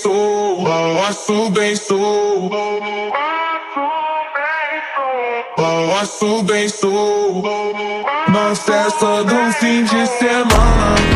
Balanço bem sou, balanço bem sou. Na festa do fim de semana.